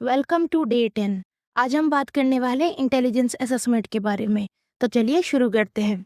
Welcome to day 10। आज हम बात करने वाले इंटेलिजेंस असेसमेंट के बारे में। तो चलिए शुरू करते हैं।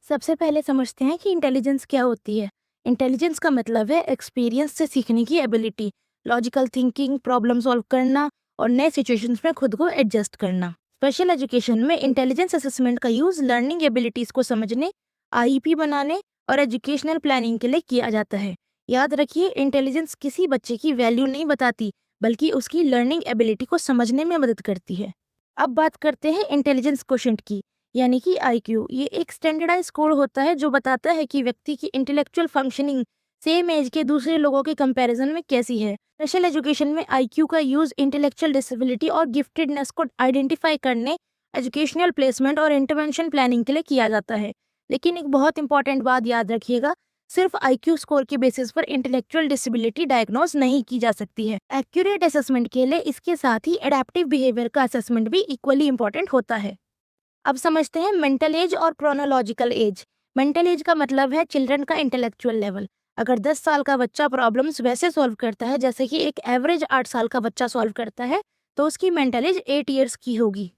सबसे पहले समझते हैं कि इंटेलिजेंस क्या होती है। इंटेलिजेंस का मतलब है एक्सपीरियंस से सीखने की ability, logical thinking, problem solve करना और नए सिचुएशंस में खुद को एडजस्ट करना। स्पेशल एजुकेशन में इंटेलिजेंस असेसमेंट का यूज लर्निंग एबिलिटीज को समझने, आईईपी बनाने और एजुकेशनल प्लानिंग के लिए किया जाता है। याद रखिए, इंटेलिजेंस किसी बच्चे की वैल्यू नहीं बताती, बल्कि उसकी लर्निंग एबिलिटी को समझने में मदद करती है। अब बात करते हैं इंटेलिजेंस क्वोशेंट की, यानी कि आईक्यू। ये एक स्टैंडर्डाइज स्कोर होता है जो बताता है कि व्यक्ति की इंटेलेक्चुअल फंक्शनिंग सेम एज के दूसरे लोगों के कंपैरिजन में कैसी है। स्पेशल एजुकेशन में आईक्यू का यूज इंटेलेक्चुअल डिसेबिलिटी और गिफ्टेडनेस को आइडेंटिफाई करने, एजुकेशनल प्लेसमेंट और इंटरवेंशन प्लानिंग के लिए किया जाता है। लेकिन एक बहुत इंपॉर्टेंट बात याद रखिएगा, सिर्फ आईक्यू स्कोर के बेसिस पर इंटेलेक्चुअल डिसेबिलिटी डायग्नोज नहीं की जा सकती है। एक्यूरेट असेसमेंट के लिए इसके साथ ही एडेप्टिव बिहेवियर का असेसमेंट भी इक्वली इंपॉर्टेंट होता है। अब समझते हैं मेंटल एज और क्रोनोलॉजिकल एज। मेंटल एज का मतलब है चिल्ड्रन का इंटेलेक्चुअल लेवल। अगर 10 साल का बच्चा प्रॉब्लम्स वैसे सॉल्व करता है जैसे कि एक एवरेज 8 साल का बच्चा सॉल्व करता है, तो उसकी मेंटल एज 8 ईयर्स की होगी।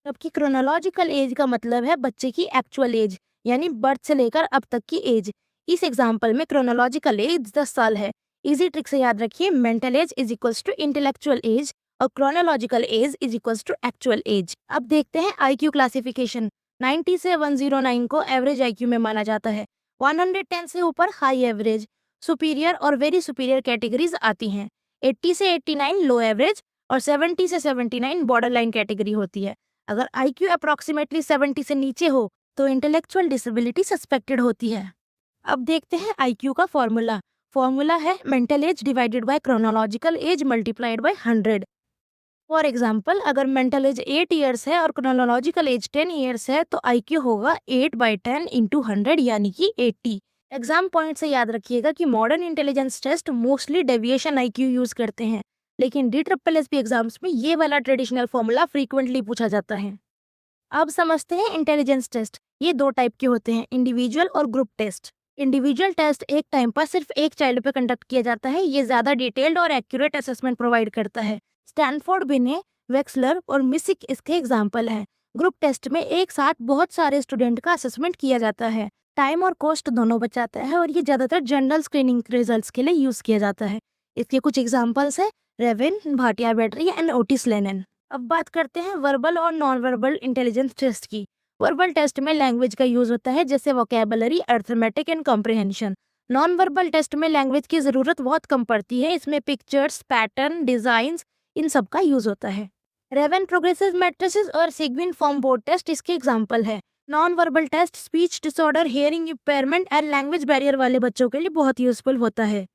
जबकि क्रोनोलॉजिकल एज का मतलब है बच्चे की एक्चुअल एज, यानी बर्थ से लेकर अब तक की एज। इस एग्जाम्पल में क्रोनोलॉजिकल एज 10 साल है। इजी ट्रिक से याद रखिए, mental age is equals to intellectual age और chronological age is equals to actual age. अब देखते हैं आईक्यू क्लासिफिकेशन। 90 से 109 को एवरेज आईक्यू में माना जाता है। 110 से ऊपर हाई एवरेज, सुपीरियर और वेरी सुपीरियर कैटेगरीज आती हैं। 80 से 89 लो एवरेज और 70 से 79 बॉर्डर लाइन कैटेगरी होती है। अगर आईक्यू अप्रोक्सीमेटली 70 से नीचे हो तो इंटेलेक्चुअल डिसेबिलिटी सस्पेक्टेड होती है। अब देखते हैं आईक्यू का फॉर्मूला। फॉर्मूला है mental as divided by chronological age multiplied by 100। For example, अगर मेंटल एज 8 ईयर्स है और क्रोनोलॉजिकल एज 10 ईयर्स है तो आईक्यू होगा 8/10 इंटू 100 यानी कि 80। एग्जाम पॉइंट से याद रखिएगा कि modern intelligence test mostly deviation IQ use करते हैं, लेकिन DSSS एग्जाम्स में ये वाला ट्रेडिशनल फॉर्मूला फ्रीक्वेंटली पूछा जाता है। अब समझते हैं इंटेलिजेंस टेस्ट। ये दो टाइप के होते हैं, इंडिविजुअल और ग्रुप टेस्ट। इंडिविजुअल टेस्ट एक टाइम पर सिर्फ एक चाइल्ड पे कंडक्ट किया जाता है। ये ज्यादा डिटेल्ड और एक्यूरेट असेसमेंट प्रोवाइड करता है। स्टैनफोर्ड, बिने, वेक्सलर और मिसिक इसके एग्जाम्पल हैं। ग्रुप टेस्ट में एक साथ बहुत सारे स्टूडेंट का असेसमेंट किया जाता है। टाइम और कॉस्ट दोनों बचाता है और ये ज्यादातर जनरल स्क्रीनिंग रिजल्ट्स के लिए यूज किया जाता है। इसके कुछ एग्जाम्पल्स है Raven, Bhatia battery and Otis Lennon. अब बात करते हैं वर्बल और नॉन वर्बल इंटेलिजेंस टेस्ट की। वर्बल टेस्ट में लैंग्वेज का यूज होता है, जैसे vocabulary, arithmetic and comprehension. Non verbal test में लैंग्वेज की जरूरत बहुत कम पड़ती है। इसमें पिक्चर्स, पैटर्न, डिजाइंस, इन सब का यूज होता है। रेवन प्रोग्रेसिव मैट्रिसेस और सिग्विन फॉर्म बोर्ड टेस्ट इसके एग्जाम्पल है। Non verbal test speech disorder, hearing impairment and language barrier वाले बच्चों के लिए बहुत यूजफुल होता है।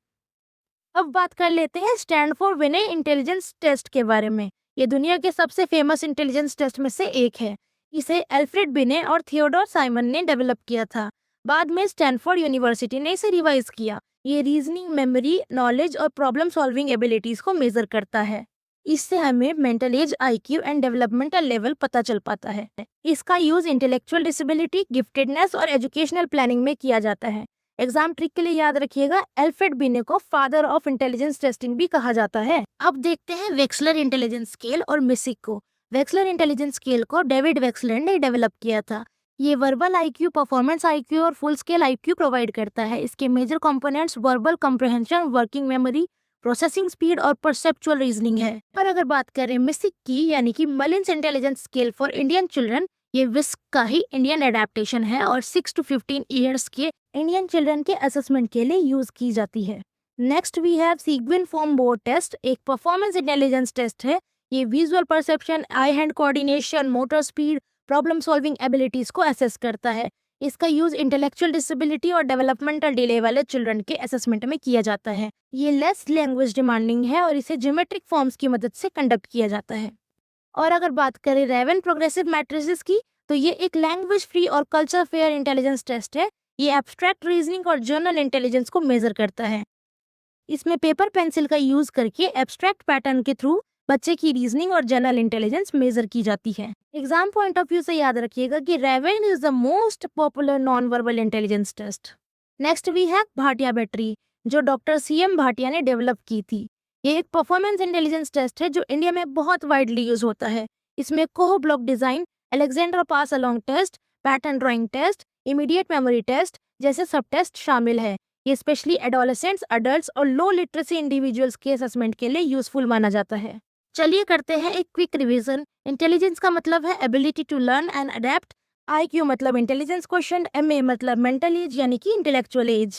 अब बात कर लेते हैं स्टैनफोर्ड विने इंटेलिजेंस टेस्ट के बारे में। ये दुनिया के सबसे फेमस इंटेलिजेंस टेस्ट में से एक है। इसे एल्फ्रेड बिने और थियोडोर साइमन ने डेवलप किया था। बाद में स्टैनफोर्ड यूनिवर्सिटी ने इसे रिवाइज किया। ये रीजनिंग, मेमोरी, नॉलेज और प्रॉब्लम सॉल्विंग एबिलिटीज को मेजर करता है। इससे हमें mental as, IQ and developmental level पता चल पाता है। इसका यूज इंटेलेक्चुअल डिसेबिलिटी, गिफ्टेडनेस और एजुकेशनल प्लानिंग में किया जाता है। एग्जाम ट्रिक के लिए याद रखिएगा, एल्फ्रेड बिने को फादर ऑफ इंटेलिजेंस टेस्टिंग भी कहा जाता है। अब देखते हैं वेक्सलर इंटेलिजेंस स्केल और मिसिक को। वेक्सलर इंटेलिजेंस स्केल को डेविड वेक्सलर ने डेवलप किया था। ये वर्बल आईक्यू, परफॉर्मेंस आईक्यू और फुल स्केल आईक्यू प्रोवाइड करता है। इसके major components verbal comprehension, working memory, processing speed और परसेप्चुअल रीजनिंग है। पर अगर बात करें मिसिक की, यानी कि Malin's intelligence scale for Indian children, ये विस्क का ही इंडियन एडेप्टेशन है और 6 to 15 ईयर्स के इंडियन चिल्ड्रन के असेसमेंट के लिए यूज की जाती है। Next we have Seguin form board test, एक परफॉर्मेंस इंटेलिजेंस टेस्ट है। ये visual perception, eye hand coordination, motor speed, problem solving abilities को असेस करता है। इसका यूज इंटेलेक्चुअल डिसेबिलिटी और डेवलपमेंटल डिले वाले चिल्ड्रन के असेसमेंट में किया जाता है। ये लेस लैंग्वेज डिमांडिंग है और इसे ज्योमेट्रिक फॉर्म्स की मदद से कंडक्ट किया जाता है। और अगर बात करें रेवन प्रोग्रेसिव मैट्रिसेस की, तो ये एक लैंग्वेज फ्री और कल्चर फेयर इंटेलिजेंस टेस्ट है। ये एब्स्ट्रैक्ट रीजनिंग और जर्नल इंटेलिजेंस को मेजर करता है। इसमें पेपर पेंसिल का यूज करके एब्स्ट्रैक्ट पैटर्न के थ्रू बच्चे की रीजनिंग और जनरल इंटेलिजेंस मेजर की जाती है। एग्जाम पॉइंट ऑफ व्यू से याद रखिएगा कि Raven is the most popular non verbal intelligence test. Next we है भाटिया बैटरी, जो डॉक्टर CM भाटिया ने डेवलप की थी। ये एक परफॉर्मेंस इंटेलिजेंस टेस्ट है जो इंडिया में बहुत वाइडली यूज होता है। इसमें Kohs block design, Alexander pass along test, pattern drawing test, immediate memory test जैसे सब टेस्ट शामिल है। ये स्पेशली एडोलेसेंट्स, अडल्ट्स और लो लिटरेसी इंडिविजुअल्स के असेसमेंट के लिए यूजफुल माना जाता है। चलिए करते हैं एक क्विक रिवीजन। इंटेलिजेंस का मतलब है ability to learn and adapt. IQ मतलब इंटेलिजेंस क्वेश्चन, MA मतलब मेंटल एज यानी कि इंटेलेक्चुअल एज,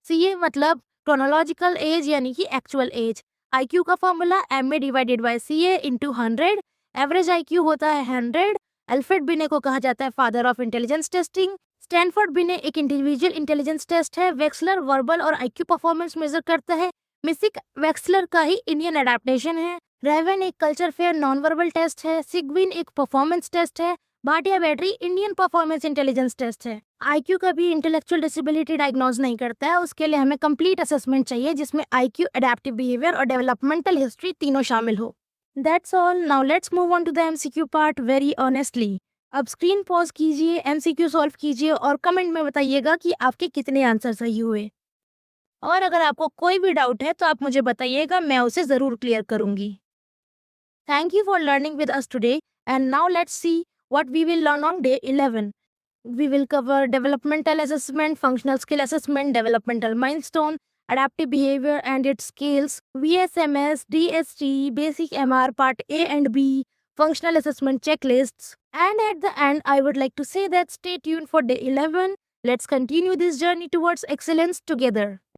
CA मतलब क्रोनोलॉजिकल एज यानी कि एक्चुअल एज। IQ का formula MA divided by CA into 100। Average IQ होता है 100। अल्फ्रेड बिने को कहा जाता है father of intelligence testing. Stanford Binet एक इंडिविजुअल इंटेलिजेंस टेस्ट है। वेक्सलर वर्बल और IQ परफॉर्मेंस मेजर करता है। मिसिक वेक्सलर का ही इंडियन एडेप्टेशन है। रेवन एक culture fair non verbal test है। सिगविन एक परफॉर्मेंस टेस्ट है। Bhatia battery Indian performance intelligence test है। IQ कभी इंटेलेक्चुअल डिसेबिलिटी डायग्नोज नहीं करता है, उसके लिए हमें कंप्लीट असेसमेंट चाहिए जिसमें IQ, एडेप्टिव बिहेवियर और डेवलपमेंटल हिस्ट्री तीनों शामिल हो। That's all, now let's move on to the MCQ part very honestly. अब स्क्रीन पॉज कीजिए, MCQ सॉल्व कीजिए और कमेंट में बताइएगा कि आपके कितने आंसर सही हुए। और अगर आपको कोई भी डाउट है तो आप मुझे बताइएगा, मैं उसे ज़रूर क्लियर करूंगी। Thank you for learning with us today, and now let's see what we will learn on day 11. We will cover developmental assessment, functional skill assessment, developmental milestone, adaptive behavior and its scales, VSMS, DST, basic MR part A and B, functional assessment checklists. And at the end, I would like to say that stay tuned for day 11. Let's continue this journey towards excellence together.